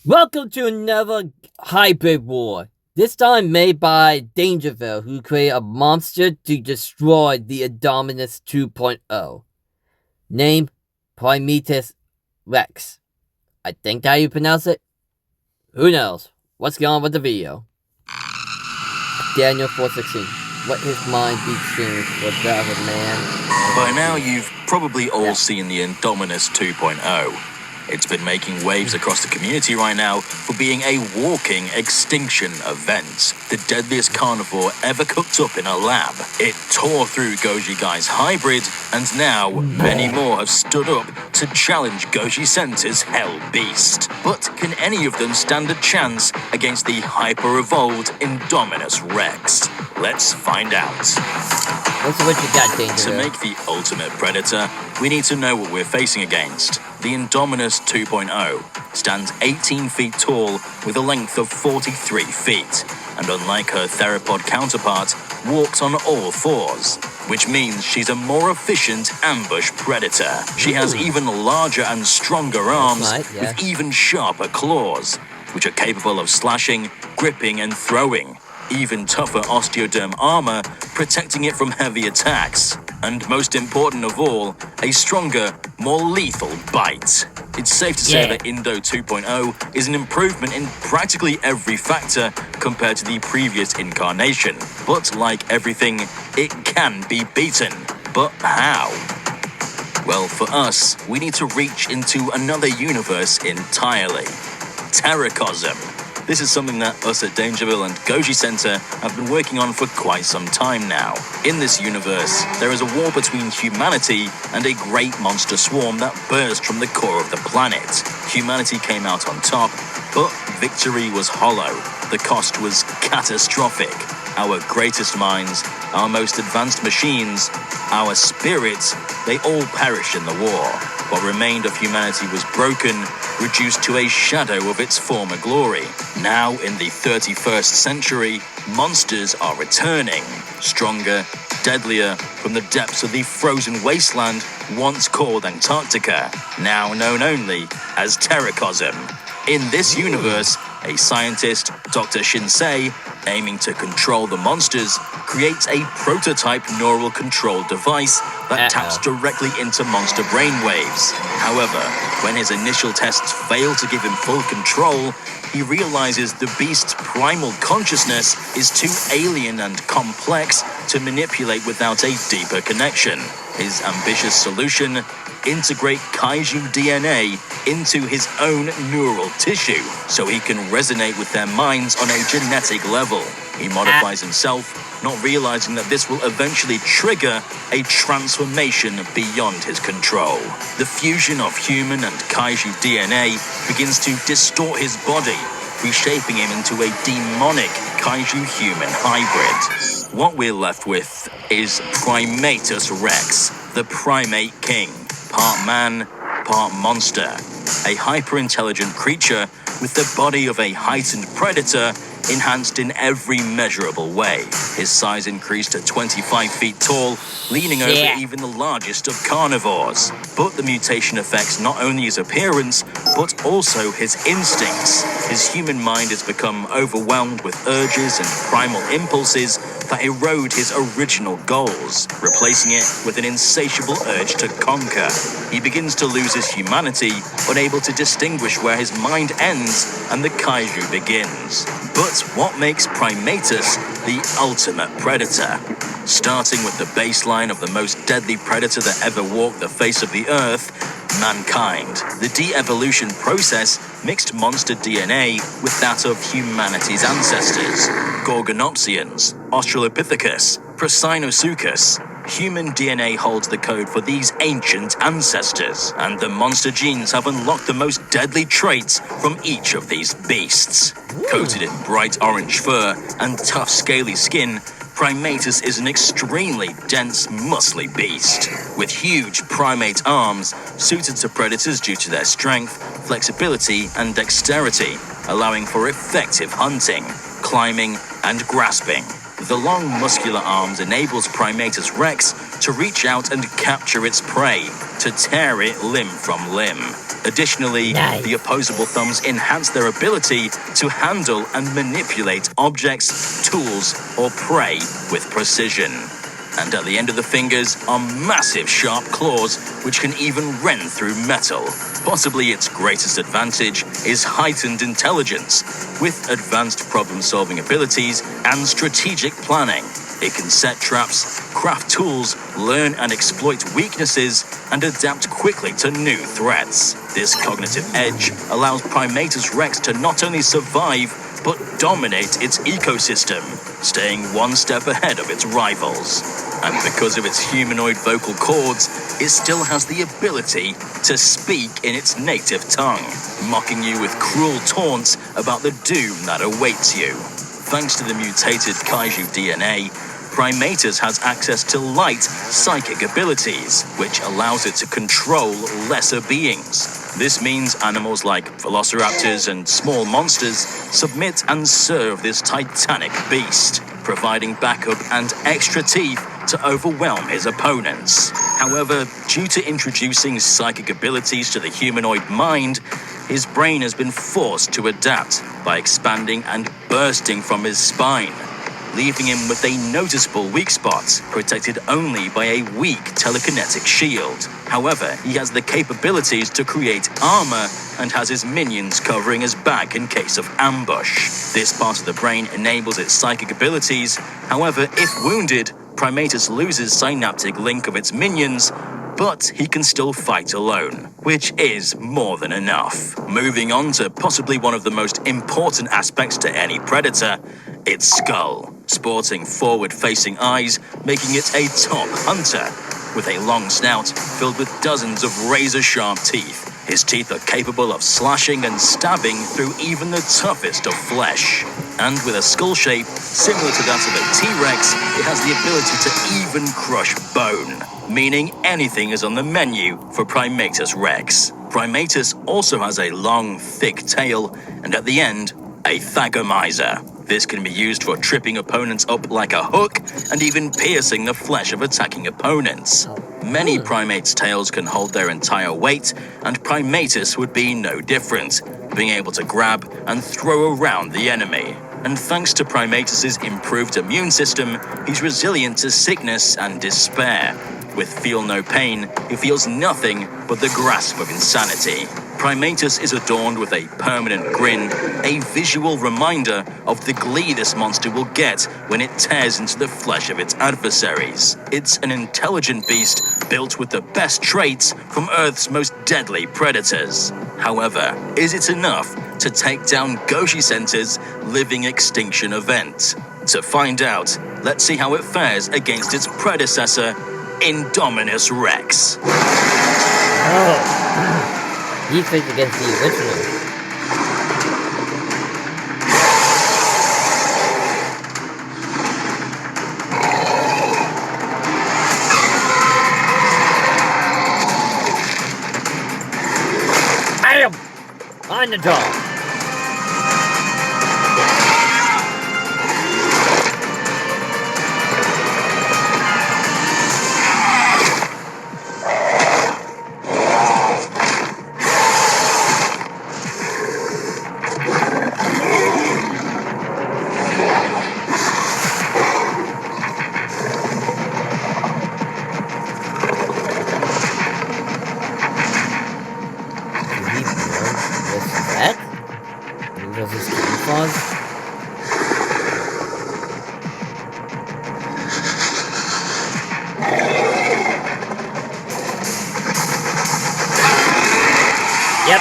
Welcome to another hybrid war. This time made by DangerVille, who created a monster to destroy the Indominus 2.0. Name Primatus Rex. I think that's how you pronounce it. Who knows? Let's get on with the video. Daniel 416. Let his mind be changed for that of a man. By now, you've probably all seen the Indominus 2.0. It's been making waves across the community right now for being a walking extinction event. The deadliest carnivore ever cooked up in a lab. It tore through Goji Guy's hybrid, and now many more have stood up to challenge GojiCenter's hell beast. But can any of them stand a chance against the hyper-evolved Indominus Rex? Let's find out. What's what you got, Danger? To make the ultimate predator, we need to know what we're facing against. The Indominus 2.0 stands 18 feet tall with a length of 43 feet, and unlike her theropod counterpart, walks on all fours, which means she's a more efficient ambush predator. She has even larger and stronger arms with even sharper claws, which are capable of slashing, gripping, and throwing. Even tougher osteoderm armor protecting it from heavy attacks. And most important of all, a stronger, more lethal bite. It's safe to say that Indo 2.0 is an improvement in practically every factor compared to the previous incarnation. But like everything, it can be beaten. But how? Well, for us, we need to reach into another universe entirely. Terracosm. This is something that us at DangerVille and GojiCenter have been working on for quite some time now. In this universe, there is a war between humanity and a great monster swarm that burst from the core of the planet. Humanity came out on top, but victory was hollow. The cost was catastrophic. Our greatest minds, our most advanced machines, our spirits, they all perished in the war. What remained of humanity was broken, reduced to a shadow of its former glory. Now, in the 31st century, monsters are returning, stronger, deadlier, from the depths of the frozen wasteland once called Antarctica, now known only as Terracosm. In this universe, a scientist, Dr. Shinsei, aiming to control the monsters, creates a prototype neural control device that taps directly into monster brainwaves. However, when his initial tests fail to give him full control, he realizes the beast's primal consciousness is too alien and complex to manipulate without a deeper connection. His ambitious solution: integrate kaiju DNA into his own neural tissue so he can resonate with their minds on a genetic level. He modifies himself, not realizing that this will eventually trigger a transformation beyond his control. The fusion of human and kaiju DNA begins to distort his body, reshaping him into a demonic kaiju-human hybrid. What we're left with is Primatus Rex, the primate king, part man, part monster, a hyper-intelligent creature with the body of a heightened predator, enhanced in every measurable way. His size increased to 25 feet tall, leaning over even the largest of carnivores. But the mutation affects not only his appearance, but also his instincts. His human mind has become overwhelmed with urges and primal impulses that erode his original goals, replacing it with an insatiable urge to conquer. He begins to lose his humanity, unable to distinguish where his mind ends and the kaiju begins. But what makes Primatus the ultimate predator? Starting with the baseline of the most deadly predator that ever walked the face of the earth, mankind. The de-evolution process mixed monster DNA with that of humanity's ancestors, Gorgonopsians, Australopithecus, Procinosuchus. Human DNA holds the code for these ancient ancestors, and the monster genes have unlocked the most deadly traits from each of these beasts. Coated in bright orange fur and tough scaly skin, Primatus is an extremely dense, muscly beast, with huge primate arms suited to predators due to their strength, flexibility, and dexterity, allowing for effective hunting, climbing, and grasping. The long muscular arms enables Primatus rex to reach out and capture its prey, to tear it limb from limb. Additionally, Nice. the opposable thumbs enhance their ability to handle and manipulate objects, tools, or prey with precision. And at the end of the fingers are massive sharp claws which can even rend through metal. Possibly its greatest advantage is heightened intelligence, with advanced problem-solving abilities and strategic planning. It can set traps, craft tools, learn and exploit weaknesses, and adapt quickly to new threats. This cognitive edge allows Primatus rex to not only survive, but dominate its ecosystem, staying one step ahead of its rivals. And because of its humanoid vocal cords, it still has the ability to speak in its native tongue, mocking you with cruel taunts about the doom that awaits you. Thanks to the mutated kaiju DNA, Primatus has access to light psychic abilities, which allows it to control lesser beings. This means animals like velociraptors and small monsters submit and serve this titanic beast, providing backup and extra teeth to overwhelm his opponents. However, due to introducing psychic abilities to the humanoid mind, his brain has been forced to adapt by expanding and bursting from his spine, leaving him with a noticeable weak spot, protected only by a weak telekinetic shield. However, he has the capabilities to create armor and has his minions covering his back in case of ambush. This part of the brain enables its psychic abilities. However, if wounded, Primatus loses synaptic link of its minions, but he can still fight alone, which is more than enough. Moving on to possibly one of the most important aspects to any predator, its skull, sporting forward-facing eyes, making it a top hunter. With a long snout filled with dozens of razor-sharp teeth, his teeth are capable of slashing and stabbing through even the toughest of flesh. And with a skull shape similar to that of a T-Rex, it has the ability to even crush bone, meaning anything is on the menu for Primatus rex. Primatus also has a long, thick tail, and at the end, a thagomizer. This can be used for tripping opponents up like a hook and even piercing the flesh of attacking opponents. Many primates' tails can hold their entire weight, and Primatus would be no different, being able to grab and throw around the enemy. And thanks to Primatus's improved immune system, he's resilient to sickness and despair. With feel no pain, he feels nothing but the grasp of insanity. Primatus is adorned with a permanent grin, a visual reminder of the glee this monster will get when it tears into the flesh of its adversaries. It's an intelligent beast built with the best traits from Earth's most deadly predators. However, is it enough to take down GojiCenter's living extinction event? To find out, let's see how it fares against its predecessor, Indominus Rex. Oh. He faced against the original. Bam! On the jaw. Yep.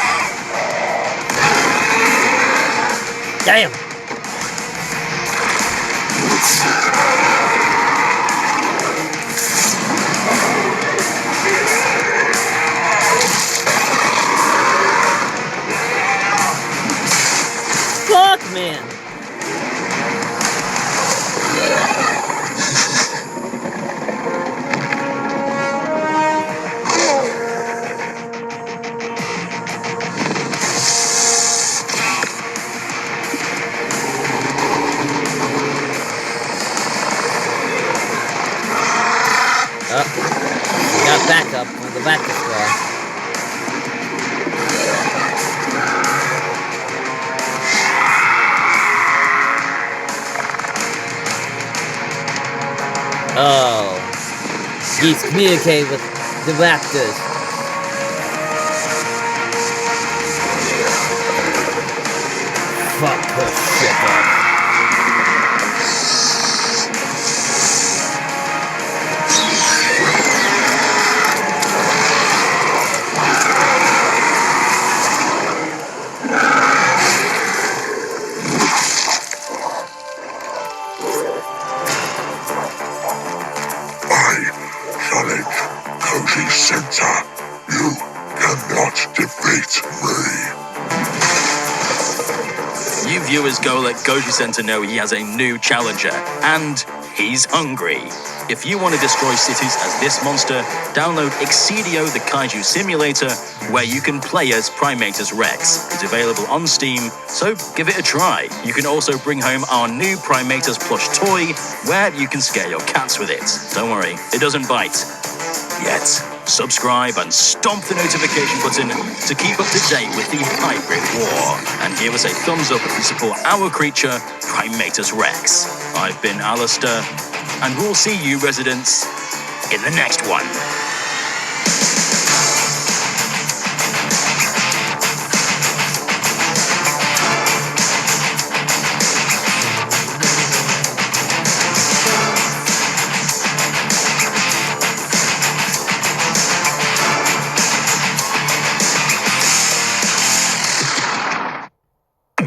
Damn. Fuck, man. Oh. He's communicating with the raptors. Fuck her shit up. GojiCenter, you cannot defeat me. You viewers go let GojiCenter know he has a new challenger, and he's hungry. If you want to destroy cities as this monster, download Excedio the Kaiju Simulator, where you can play as Primatus Rex. It's available on Steam, so give it a try. You can also bring home our new Primatus plush toy, where you can scare your cats with it. Don't worry, it doesn't bite. Yet. Subscribe and stomp the notification button to keep up to date with the hybrid war. And give us a thumbs up if you support our creature, Primatus Rex. I've been Alistair, and we'll see you residents in the next one.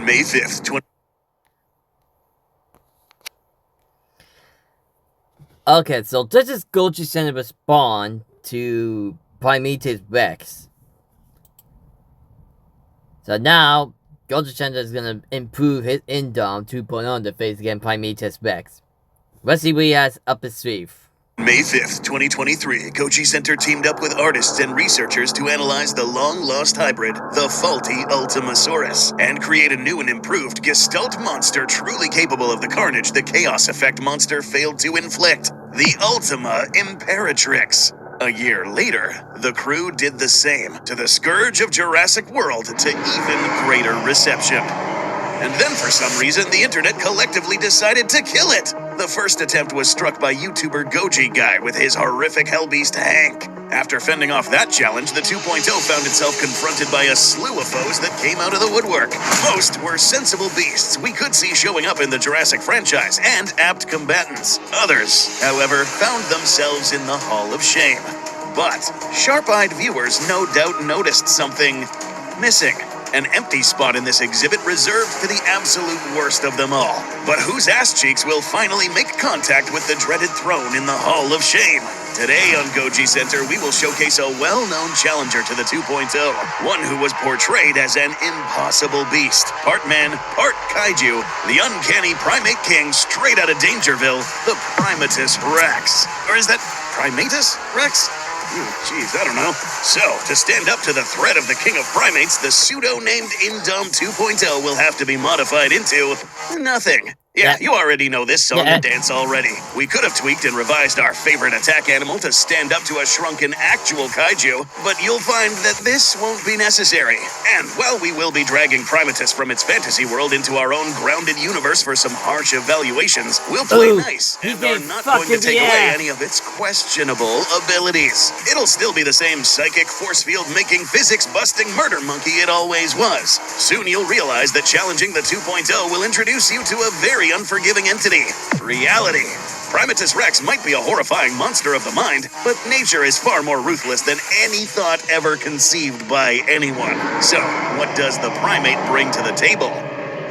May 5th, 20... Okay, so this is GojiCenter respawn to Primatus Rex. So now, GojiCenter is gonna improve his Indom 2.0 to face against Primatus Rex. Let's see what he has up his sleeve. May 5th, 2023, GojiCenter teamed up with artists and researchers to analyze the long-lost hybrid, the faulty Ultimasaurus, and create a new and improved Gestalt monster truly capable of the carnage the Chaos Effect monster failed to inflict, the Ultima Imperatrix. A year later, the crew did the same, to the scourge of Jurassic World to even greater reception. And then for some reason, the internet collectively decided to kill it. The first attempt was struck by YouTuber Goji Guy with his horrific hellbeast Hank. After fending off that challenge, the 2.0 found itself confronted by a slew of foes that came out of the woodwork. Most were sensible beasts we could see showing up in the Jurassic franchise and apt combatants. Others, however, found themselves in the Hall of Shame. But sharp-eyed viewers no doubt noticed something missing. An empty spot in this exhibit reserved for the absolute worst of them all. But whose ass cheeks will finally make contact with the dreaded throne in the Hall of Shame? Today on GojiCenter, we will showcase a well-known challenger to the 2.0, one who was portrayed as an impossible beast. Part man, part kaiju, the uncanny primate king straight out of DangerVille, the Primatus Rex. Or is that Primatus Rex? Jeez, I don't know. So, to stand up to the threat of the king of primates, the pseudo-named Indom 2.0 will have to be modified into nothing. Yeah, you already know this song and dance already. We could have tweaked and revised our favorite attack animal to stand up to a shrunken actual kaiju, but you'll find that this won't be necessary. And while we will be dragging Primatus from its fantasy world into our own grounded universe for some harsh evaluations, we'll play nice and are not going to take away any of its questionable abilities. It'll still be the same psychic force field making physics busting murder monkey it always was. Soon you'll realize that challenging the 2.0 will introduce you to a very unforgiving entity, reality. Primatus Rex might be a horrifying monster of the mind, but nature is far more ruthless than any thought ever conceived by anyone. So, what does the primate bring to the table?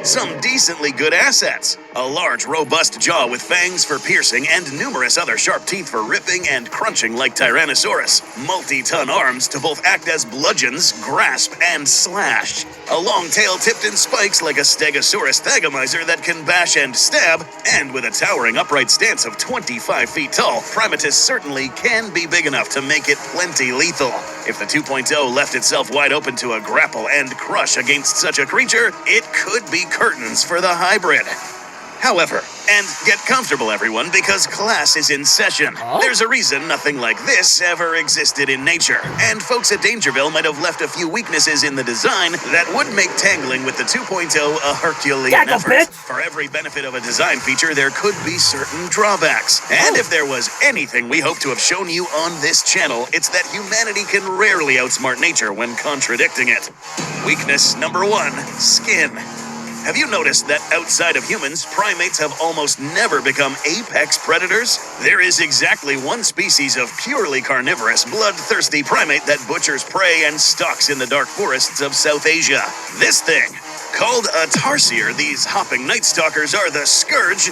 Some decently good assets. A large, robust jaw with fangs for piercing and numerous other sharp teeth for ripping and crunching like Tyrannosaurus. Multi-ton arms to both act as bludgeons, grasp, and slash. A long tail tipped in spikes like a Stegosaurus thagomizer that can bash and stab. And with a towering upright stance of 25 feet tall, Primatus certainly can be big enough to make it plenty lethal. If the 2.0 left itself wide open to a grapple and crush against such a creature, it could be curtains for the hybrid. However, And get comfortable, everyone, because class is in session. Huh? There's a reason nothing like this ever existed in nature. And folks at DangerVille might have left a few weaknesses in the design that would make tangling with the 2.0 a Herculean Gaggle effort. bitch. For every benefit of a design feature, there could be certain drawbacks. And if there was anything we hope to have shown you on this channel, it's that humanity can rarely outsmart nature when contradicting it. Weakness number 1, skin. Have you noticed that outside of humans, primates have almost never become apex predators? There is exactly one species of purely carnivorous, bloodthirsty primate that butchers prey and stalks in the dark forests of South Asia. This thing, called a tarsier, these hopping night stalkers are the scourge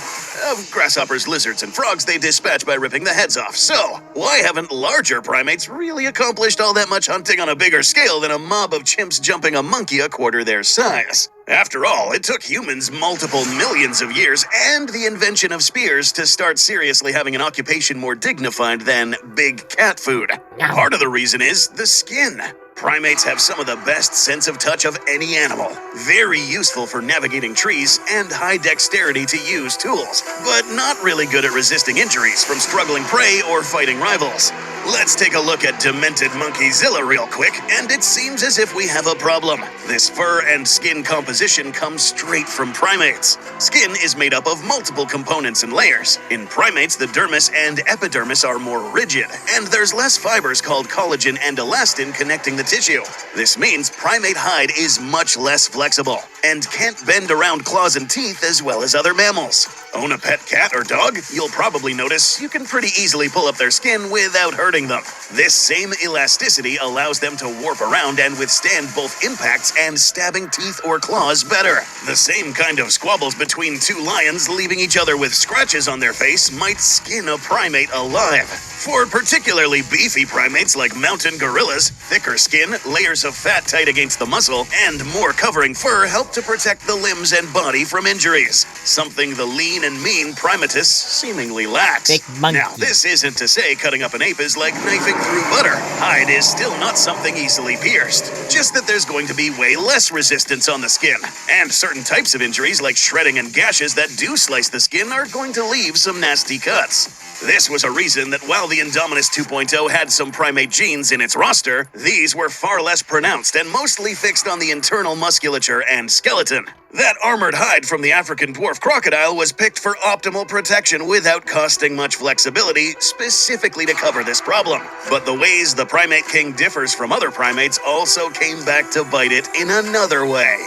of grasshoppers, lizards, and frogs they dispatch by ripping the heads off. So, why haven't larger primates really accomplished all that much hunting on a bigger scale than a mob of chimps jumping a monkey a quarter their size? After all, it took humans multiple millions of years and the invention of spears to start seriously having an occupation more dignified than big cat food. Part of the reason is the skin. Primates have some of the best sense of touch of any animal. Very useful for navigating trees and high dexterity to use tools, but not really good at resisting injuries from struggling prey or fighting rivals. Let's take a look at demented Monkeyzilla real quick, and it seems as if we have a problem. This fur and skin composition comes straight from primates. Skin is made up of multiple components and layers. In primates, the dermis and epidermis are more rigid, and there's less fibers called collagen and elastin connecting the tissue. This means primate hide is much less flexible and can't bend around claws and teeth as well as other mammals. Own a pet cat or dog? You'll probably notice you can pretty easily pull up their skin without hurting them. This same elasticity allows them to warp around and withstand both impacts and stabbing teeth or claws better. The same kind of squabbles between two lions leaving each other with scratches on their face might skin a primate alive. For particularly beefy primates like mountain gorillas, thicker skin, layers of fat tight against the muscle, and more covering fur help to protect the limbs and body from injuries. Something the lean and mean Primatus seemingly lacks. Big monkey. Now, this isn't to say cutting up an ape is like knifing through butter. Hide is still not something easily pierced. Just that there's going to be way less resistance on the skin. And certain types of injuries like shredding and gashes that do slice the skin are going to leave some nasty cuts. This was a reason that while the Indominus 2.0 had some primate genes in its roster, these were far less pronounced and mostly fixed on the internal musculature and skeleton. That armored hide from the African dwarf crocodile was picked for optimal protection without costing much flexibility, specifically to cover this problem. But the ways the primate king differs from other primates also came back to bite it in another way.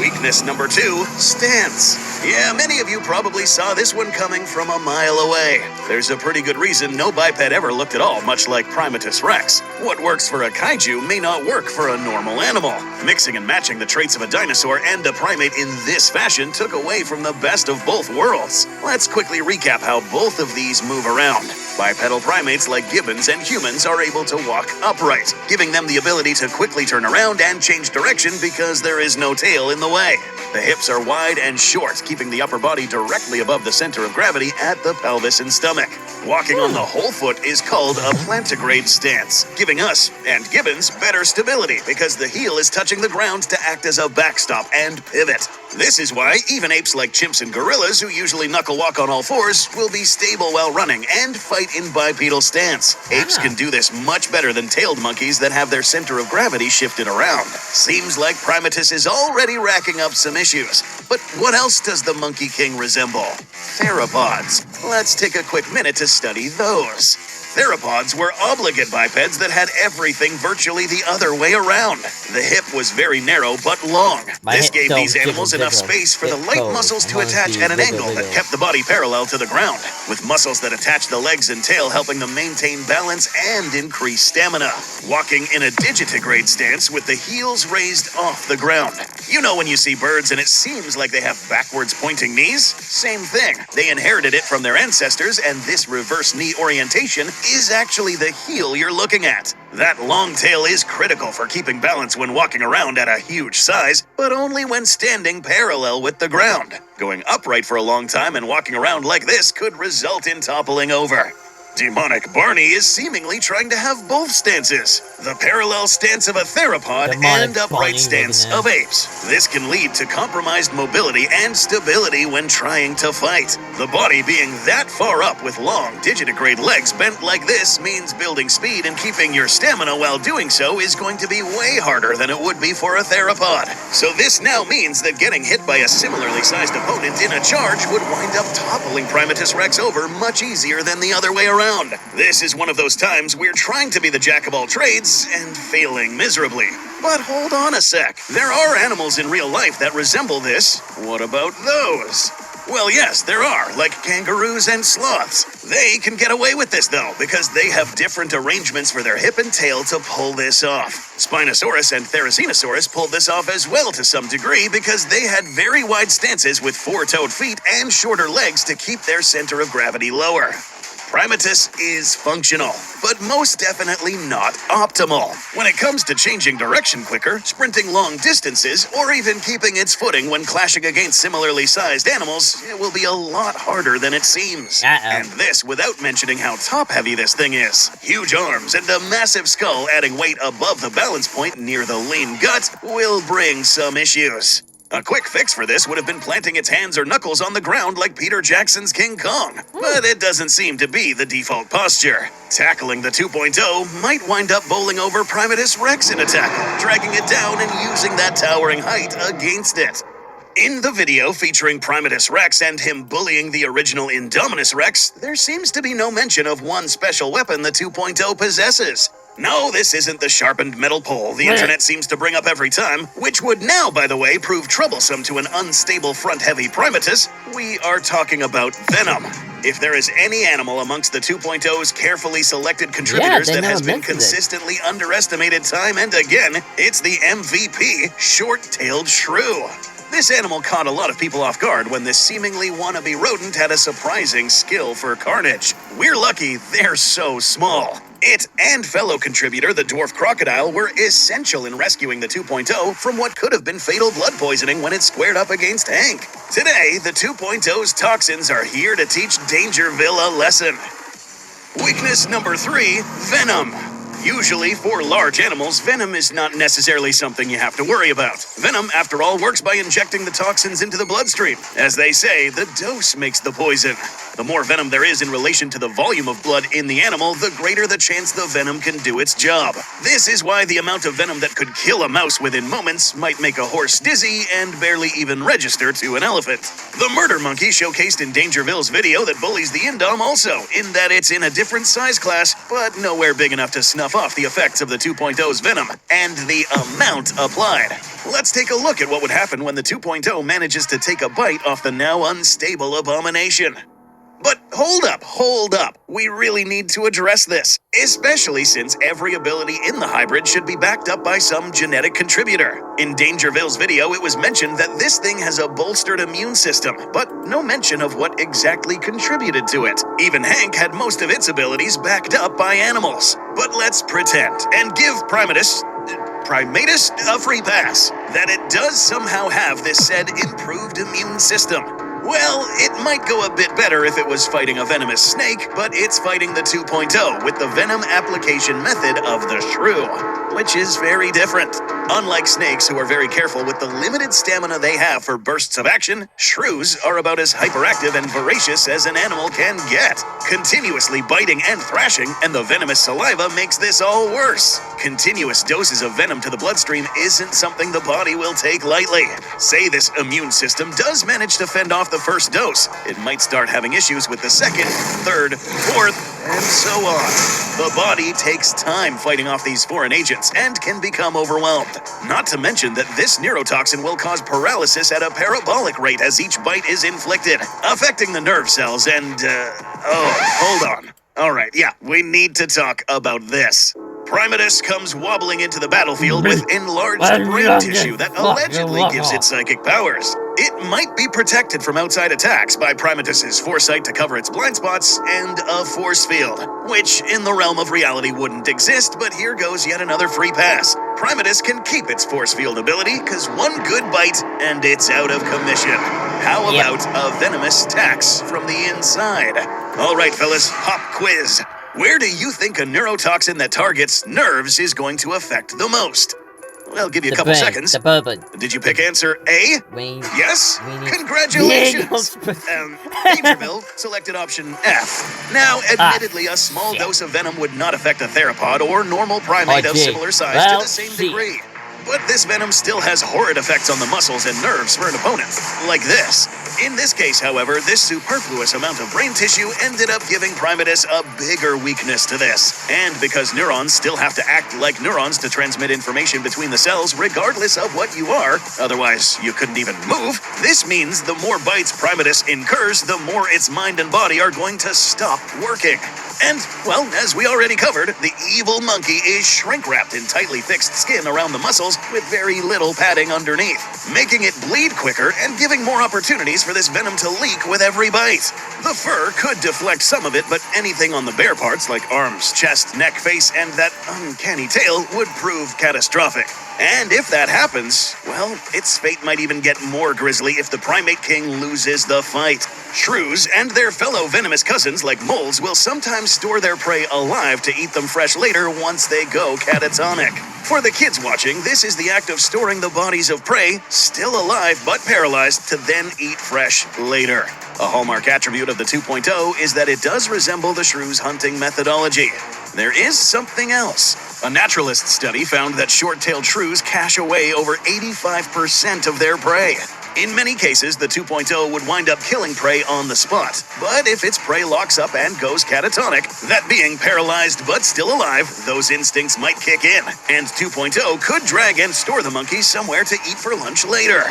Weakness number 2, stance. Yeah, many of you probably saw this one coming from a mile away. There's a pretty good reason no biped ever looked at all much like Primatus rex. What works for a kaiju may not work for a normal animal. Mixing and matching the traits of a dinosaur and a primate in this fashion took away from the best of both worlds. Let's quickly recap how both of these move around. Bipedal primates like gibbons and humans are able to walk upright, giving them the ability to quickly turn around and change direction because there is no tail in the way. The hips are wide and short, keeping the upper body directly above the center of gravity at the pelvis and stomach. Walking on the whole foot is called a plantigrade stance, giving us, and gibbons, better stability because the heel is touching the ground to act as a backstop and pivot. This is why even apes like chimps and gorillas, who usually knuckle walk on all fours, will be stable while running and fight in bipedal stance. Apes can do this much better than tailed monkeys that have their center of gravity shifted around. Seems like Primatus is already racking up some issues. But what else does the Monkey King resemble? Theropods. Let's take a quick minute to study those. Theropods were obligate bipeds that had everything virtually the other way around. The hip was very narrow but long. This gave these animals enough space for the light muscles to attach at an angle that kept the body parallel to the ground, with muscles that attach the legs and tail helping them maintain balance and increase stamina. Walking in a digitigrade stance with the heels raised off the ground. You know when you see birds and it seems like they have backwards pointing knees? Same thing. They inherited it from their ancestors, and this reverse knee orientation is actually the heel you're looking at. That long tail is critical for keeping balance when walking around at a huge size, but only when standing parallel with the ground. Going upright for a long time and walking around like this could result in toppling over. Demonic Barney is seemingly trying to have both stances. the parallel stance of a theropod, Demonic and upright bunny stance looking of apes. This can lead to compromised mobility and stability when trying to fight. The body being that far up with long, digitigrade legs bent like this means building speed and keeping your stamina while doing so is going to be way harder than it would be for a theropod. So this now means that getting hit by a similarly sized opponent in a charge would wind up toppling Primatus Rex over much easier than the other way around. This is one of those times we're trying to be the jack of all trades and failing miserably. But hold on a sec. There are animals in real life that resemble this. What about those? Well, yes, there are, like kangaroos and sloths. They can get away with this, though, because they have different arrangements for their hip and tail to pull this off. Spinosaurus and Therizinosaurus pulled this off as well to some degree because they had very wide stances with four-toed feet and shorter legs to keep their center of gravity lower. Primatus is functional, but most definitely not optimal. When it comes to changing direction quicker, sprinting long distances, or even keeping its footing when clashing against similarly sized animals, it will be a lot harder than it seems. And this without mentioning how top-heavy this thing is. Huge arms and a massive skull adding weight above the balance point near the lean gut will bring some issues. A quick fix for this would have been planting its hands or knuckles on the ground like Peter Jackson's King Kong. But it doesn't seem to be the default posture. Tackling the 2.0 might wind up bowling over Primatus Rex in a tackle, dragging it down and using that towering height against it. In the video featuring Primatus Rex and him bullying the original Indominus Rex, there seems to be no mention of one special weapon the 2.0 possesses. No, this isn't the sharpened metal pole the internet seems to bring up every time, which would now, by the way, prove troublesome to an unstable front-heavy Primatus. We are talking about Venom. If there is any animal amongst the 2.0's carefully selected contributors that has been consistently underestimated time and again, it's the MVP, short-tailed shrew. This animal caught a lot of people off guard when this seemingly wannabe rodent had a surprising skill for carnage. We're lucky they're so small. It and fellow contributor, the dwarf crocodile, were essential in rescuing the 2.0 from what could have been fatal blood poisoning when it squared up against Hank. Today, the 2.0's toxins are here to teach DangerVille a lesson. Weakness number 3, venom. Usually, for large animals, venom is not necessarily something you have to worry about. Venom, after all, works by injecting the toxins into the bloodstream. As they say, the dose makes the poison. The more venom there is in relation to the volume of blood in the animal, the greater the chance the venom can do its job. This is why the amount of venom that could kill a mouse within moments might make a horse dizzy and barely even register to an elephant. The murder monkey showcased in DangerVille's video that bullies the Indom also, in that it's in a different size class, but nowhere big enough to snuff off the effects of the 2.0's venom and the amount applied. Let's take a look at what would happen when the 2.0 manages to take a bite off the now unstable abomination. But hold up. We really need to address this, especially since every ability in the hybrid should be backed up by some genetic contributor. In DangerVille's video, it was mentioned that this thing has a bolstered immune system, but no mention of what exactly contributed to it. Even Hank had most of its abilities backed up by animals. But let's pretend and give Primatus a free pass that it does somehow have this said improved immune system. Well, it might go a bit better if it was fighting a venomous snake, but it's fighting the 2.0 with the venom application method of the shrew, which is very different. Unlike snakes, who are very careful with the limited stamina they have for bursts of action, shrews are about as hyperactive and voracious as an animal can get, continuously biting and thrashing, and the venomous saliva makes this all worse. Continuous doses of venom to the bloodstream isn't something the body will take lightly. Say this immune system does manage to fend off the first dose, it might start having issues with the second, third, fourth, and so on. The body takes time fighting off these foreign agents and can become overwhelmed. Not to mention that this neurotoxin will cause paralysis at a parabolic rate as each bite is inflicted, affecting the nerve cells and, hold on. Alright, yeah, we need to talk about this. Primatus comes wobbling into the battlefield with enlarged brain tissue that allegedly gives it psychic powers. It might be protected from outside attacks by Primatus's foresight to cover its blind spots and a force field, which in the realm of reality wouldn't exist, but here goes yet another free pass. Primatus can keep its force field ability, cause one good bite and it's out of commission. How about a venomous tax from the inside? Alright fellas, pop quiz. Where do you think a neurotoxin that targets nerves is going to affect the most? Well, I'll give you a couple seconds. The bourbon. Did you pick answer A? Wayne. Yes? Weenie. Congratulations! DangerVille selected option F. Now, admittedly, a small dose of venom would not affect a theropod or normal primate of similar size to the same degree. But this venom still has horrid effects on the muscles and nerves for an opponent, like this. In this case, however, this superfluous amount of brain tissue ended up giving Primatus a bigger weakness to this. And because neurons still have to act like neurons to transmit information between the cells regardless of what you are, otherwise you couldn't even move, this means the more bites Primatus incurs, the more its mind and body are going to stop working. And, well, as we already covered, the evil monkey is shrink-wrapped in tightly fixed skin around the muscles with very little padding underneath, making it bleed quicker and giving more opportunities for this venom to leak with every bite. The fur could deflect some of it, but anything on the bare parts like arms, chest, neck, face, and that uncanny tail would prove catastrophic. And if that happens, well, its fate might even get more grisly if the Primate King loses the fight. Shrews and their fellow venomous cousins like moles will sometimes store their prey alive to eat them fresh later once they go catatonic. For the kids watching, this is the act of storing the bodies of prey, still alive but paralyzed, to then eat fresh later. A hallmark attribute of the 2.0 is that it does resemble the shrew's hunting methodology. There is something else. A naturalist study found that short-tailed shrews cache away over 85% of their prey. In many cases, the 2.0 would wind up killing prey on the spot. But if its prey locks up and goes catatonic, that being paralyzed but still alive, those instincts might kick in. And 2.0 could drag and store the monkey somewhere to eat for lunch later.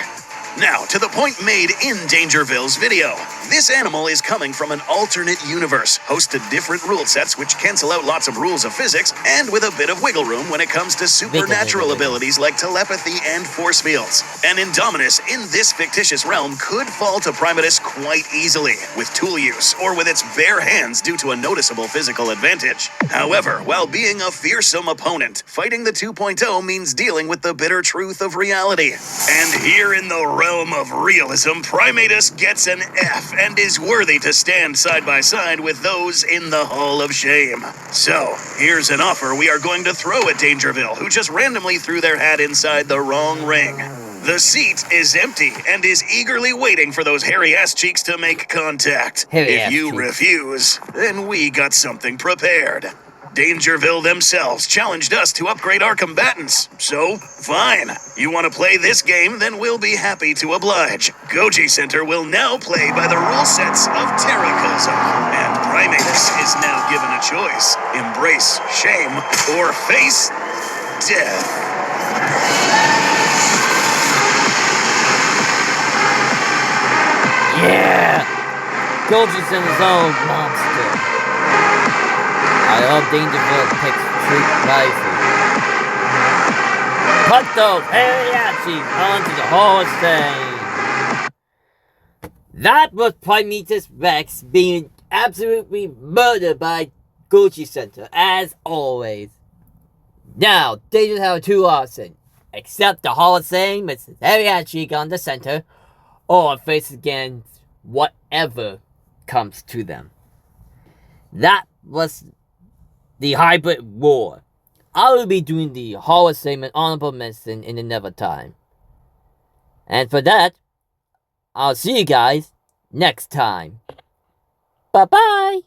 Now, to the point made in DangerVille's video. This animal is coming from an alternate universe, host to different rule sets which cancel out lots of rules of physics, and with a bit of wiggle room when it comes to supernatural abilities like telepathy and force fields. An Indominus in this fictitious realm could fall to Primatus quite easily, with tool use, or with its bare hands due to a noticeable physical advantage. However, while being a fearsome opponent, fighting the 2.0 means dealing with the bitter truth of reality. And here in the realm of realism, Primatus gets an F and is worthy to stand side by side with those in the Hall of Shame. So, here's an offer we are going to throw at DangerVille, who just randomly threw their hat inside the wrong ring. The seat is empty and is eagerly waiting for those hairy ass cheeks to make contact. If you refuse, then we got something prepared. DangerVille themselves challenged us to upgrade our combatants. So, fine. You want to play this game, then we'll be happy to oblige. GojiCenter will now play by the rule sets of Terracosm. And Primatus is now given a choice. Embrace shame or face death. Yeah! GojiCenter's own monster. I hope DangerVille picks Treat Rifle. Put those Ariachis onto the Hall of Shame. That was Primatus Rex being absolutely murdered by GojiCenter, as always. Now, they just have two options. Accept the Hall of Shame with Ariachi on the center, or face against whatever comes to them. That was the hybrid war. I will be doing the Hall of Shame and Honorable Mention in another time. And for that, I'll see you guys next time. Bye-bye!